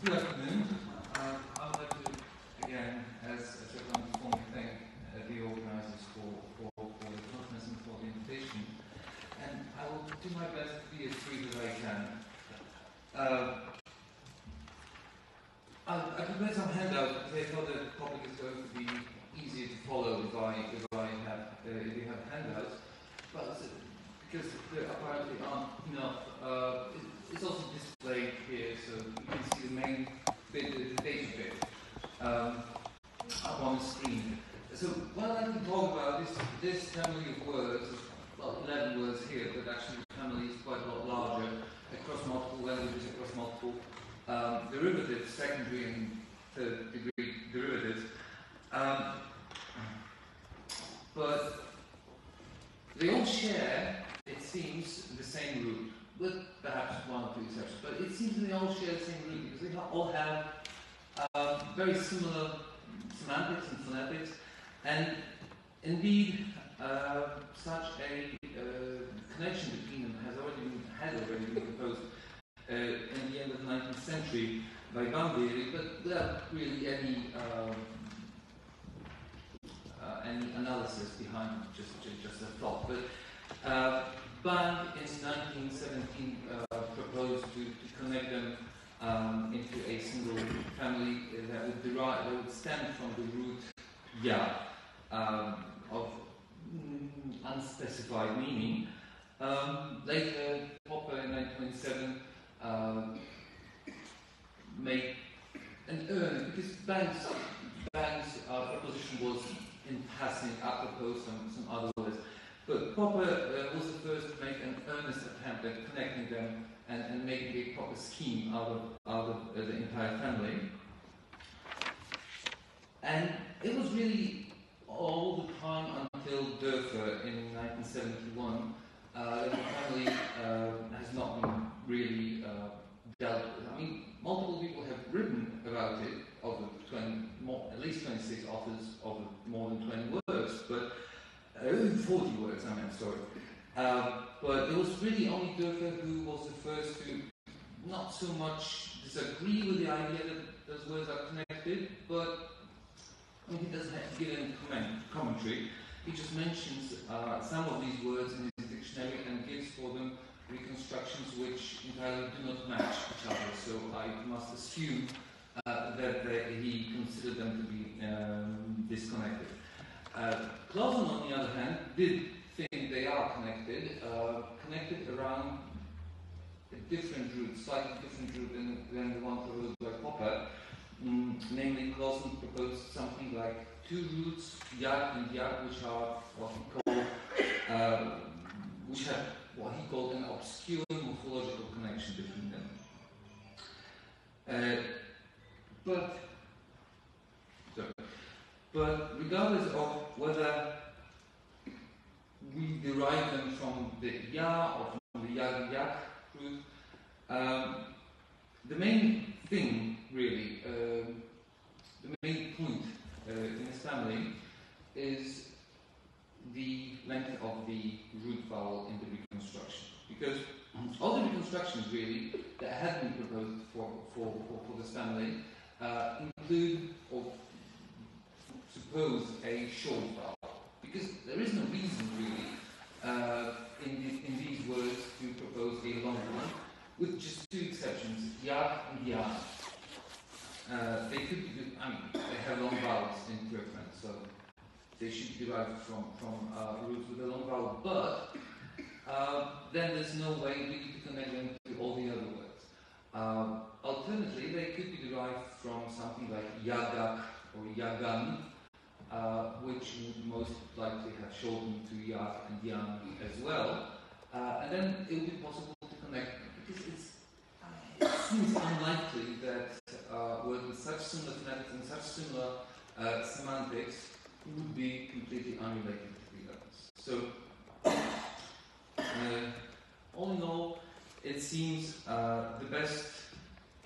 Good afternoon. I would like to, again, as everyone before me, thank the organisers for the conference and for the invitation. And I will do my best to be as brief as I can. I prepared some handouts because I thought that the topic is going to be easier to follow if you have handouts. But because there apparently aren't enough, it's also displayed here, so you can see the main bit, the data bit, up on the screen. So what I'd like to talk about is this family of words, well, 11 words here, but actually the family is quite a lot larger, across multiple languages, across multiple derivatives, secondary and third degree derivatives. But they all share, it seems, the same root, with perhaps one or two exceptions. But it seems they all share the same root because they all have very similar semantics and phonetics, and indeed such a connection between them had already been proposed in the end of the 19th century by Bambiri, but without really any analysis behind just a thought. But Bang in 1917 proposed to connect them into a single family that would stem from the root ya of unspecified meaning. Later, Popper in 1927 made an urn, because Bang's proposition was in passing apropos some other words. But Popper was the first to make an earnest attempt at connecting them and making a proper scheme out of the entire family. And it was really all the time until Dörfer in 1971 that the family has not been really dealt with. I mean, multiple people have written about it, at least 26 authors of more than 20 words, but 40 words, I meant, sorry. But it was really only Dörfer who was the first to not so much disagree with the idea that those words are connected, but I mean, he doesn't have to give any commentary. He just mentions some of these words in his dictionary and gives for them reconstructions which entirely do not match each other. So I must assume that he considered them to be disconnected. Clausen, on the other hand, did think they are connected around a different root, slightly different root than the one proposed by Popper. Namely, Clausen proposed something like two roots, yak and yak, which are which have what he called an obscure morphological connection between them. But regardless of whether we derive them from the ya or from the yak root, the main thing, really, the main point in this family is the length of the root vowel in the reconstruction. Because all the reconstructions, really, that have been proposed for this family include or suppose a short vowel. Because there is no reason, really, in these words to propose a long one, with just two exceptions, yak and yan. They could be, they have long vowels in preference, so they should be derived from roots with a long vowel, but then there's no way really to connect them to all the other words. Alternatively, they could be derived from something like yagak or yagan, which would most likely have shortened to yak and yan as well, and then it would be possible to connect them, because it seems unlikely that words with such similar phonetics and such similar semantics would be completely unrelated to the others. So, all in all, it seems the best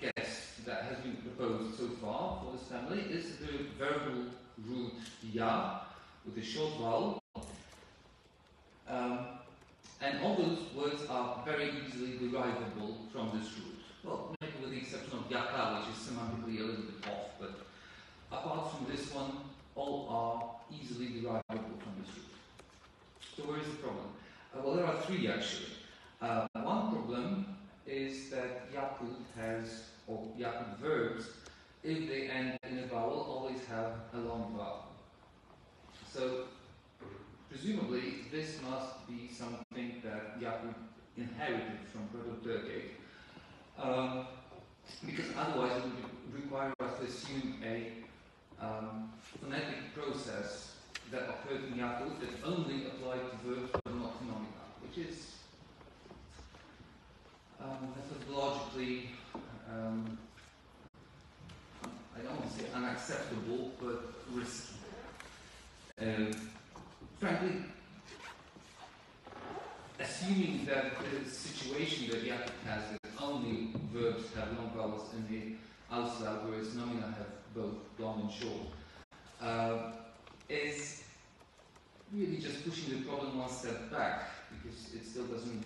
guess that has been proposed so far for this family is the variable root ya with a short vowel. And all those words are very easily derivable from this root. Well, maybe with the exception of yaka, which is semantically a little bit off, but apart from this one, all are easily derivable from this root. So where is the problem? Well, there are three actually. One problem is that yakut has, or yakut verbs, if they end in a vowel, always have a long vowel. So presumably this must be something that yakut inherited from Proto-Turkic, because otherwise it would require us to assume a phonetic process that occurred in yakut that only applied to verbs but not to nomina, which is methodologically, I don't want to say unacceptable, but risky. Frankly, assuming that the situation that yakut has is only verbs have long vowels in the auslaut, whereas nomina have both long and short, is really just pushing the problem one step back, because it still doesn't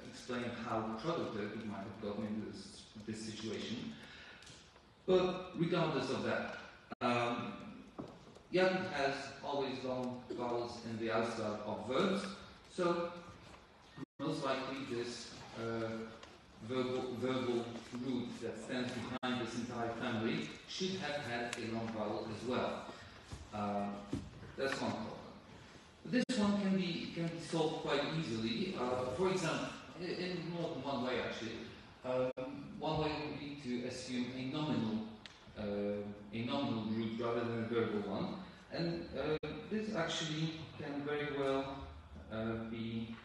explain how Proto-Turkic might have gotten into this situation. But regardless of that, yakut has always long vowels in the auslaut of verbs, so most likely this verbal root that stands behind this entire family should have had a long vowel as well. That's one problem. This one can be solved quite easily. For example, in more than one way actually. One way would be to assume a nominal root rather than a verbal one, and this actually can very well be.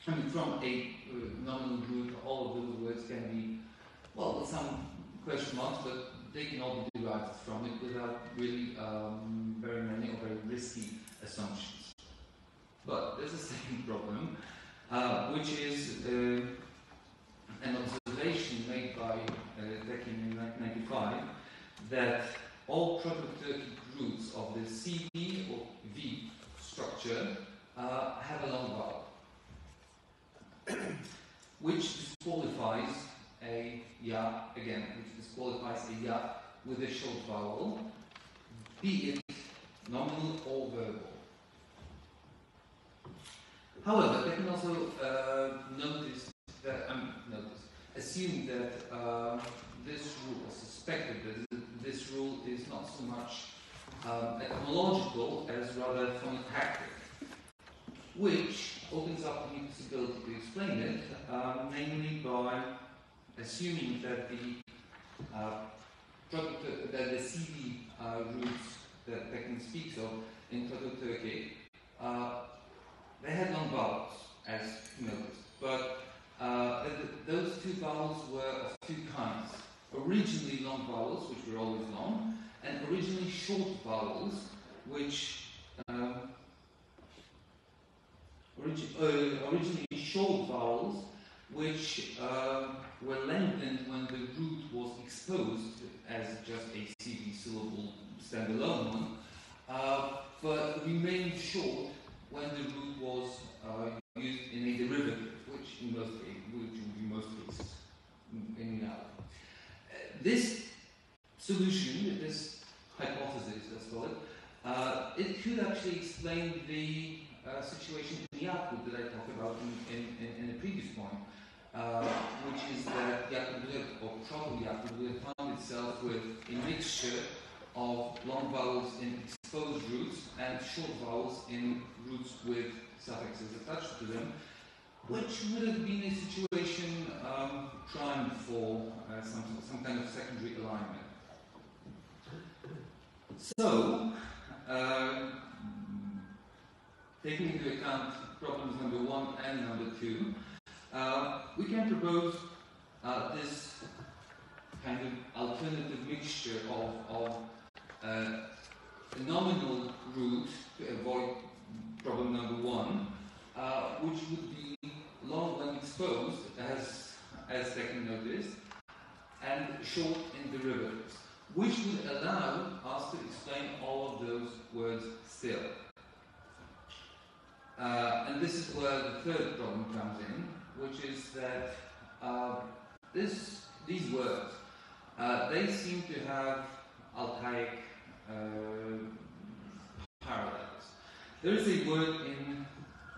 From a nominal root, all of those words can be, well, with some question marks, but they can all be derived from it without really very many or very risky assumptions. But there's a second problem, which is an observation made by Yakın in 1995 that all Proto-Turkic roots of the CD or V structure have a long vowel, which disqualifies a ya again, which disqualifies a ya with a short vowel, be it nominal or verbal. However, they can also assume that this rule, suspected that this rule is not so much etymological as rather phonotactic, which opens up the possibility to explain it, namely by assuming that the CD roots that Yakın speaks of in Proto-Turkic, they had long vowels, as you noticed, but those two vowels were of two kinds. Originally long vowels, which were always long, and originally short vowels, which originally short vowels, which were lengthened when the root was exposed as just a CD syllable standalone one, but remained short when the root was used in a derivative, which in most cases, in reality. This solution, this hypothesis, let's call it, it could actually explain the situation in yakut that I talked about in the previous point, which is that yakut or Proto-Yakut would have found itself with a mixture of long vowels in exposed roots and short vowels in roots with suffixes attached to them, which would have been a situation primed for some kind of secondary alignment. So, taking into account problems number 1 and number 2, we can propose this kind of alternative mixture of a nominal root to avoid problem number 1, which would be long when exposed, as Yakın noticed, and short in derivatives, which would allow us to explain all of those words still. And this is where the third problem comes in, which is that these words, they seem to have Altaic parallels. There is a word in,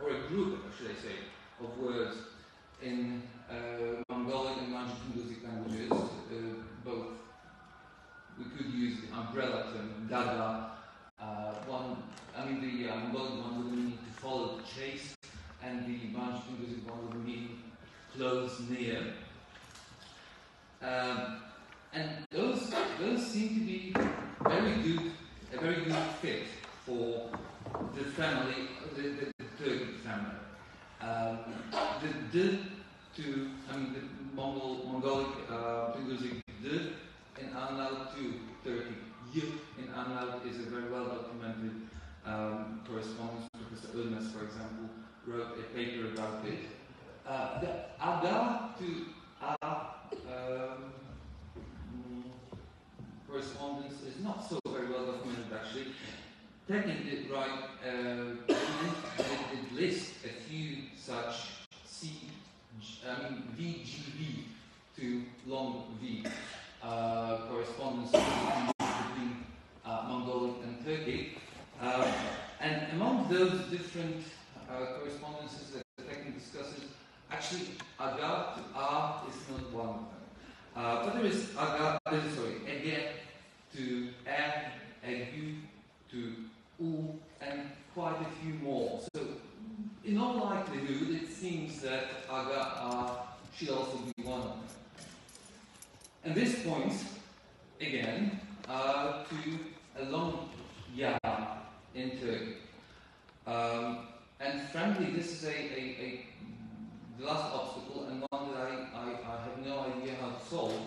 or a group, should I say, of words in Mongolic and Manchu-Tungusic languages, both. We could use the umbrella term, Gaga. The Mongolic one would mean to follow the chase, and the Manchu-Tungusic one would mean close near. And those seem to be a very good fit for the family, the Turkic family. The Mongolic Tungusic D in Arnavut to Turkic Y in Arnavut is a very well documented correspondence. Professor Ölmez, for example, wrote a paper about it. The Aga to A correspondence is not so very well documented actually. Technically, right, it lists a few such VGV to long V correspondences between Mongolic and Turkic. And among those different correspondences that the technique discusses, actually Aga to A is not one of them. But there is Ege to E, Egu to U, and quite a few more. So, in all likelihood, it seems that Aga should also be one of them. And this points, again, to a long Ya in Turkey. And frankly, this is the last obstacle, and one that I have no idea how to solve.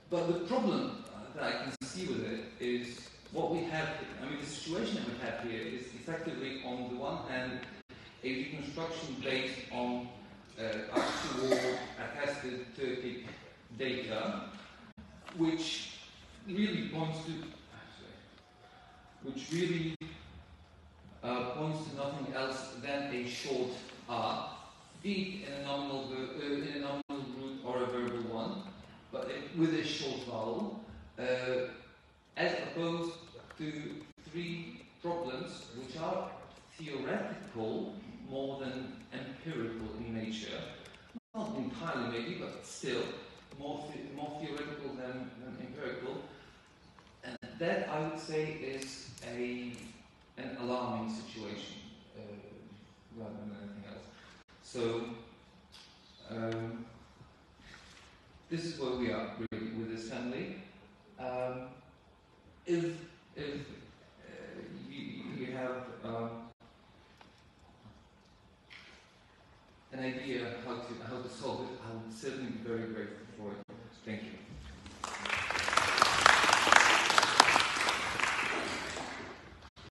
But the problem that I can see with it is what we have. The situation that we have here is effectively, on the one hand, a reconstruction based on actual attested Turkic data, which really points to nothing else than a short R, be it in a nominal root or a verbal one, but with a short vowel, as opposed to three problems which are theoretical more than empirical in nature. Not entirely maybe, but still more theoretical than empirical. And that, I would say, is an alarming situation rather than anything else. So this is where we are really with this family. If you have an idea how to solve it, I would certainly be very grateful for it. Thank you.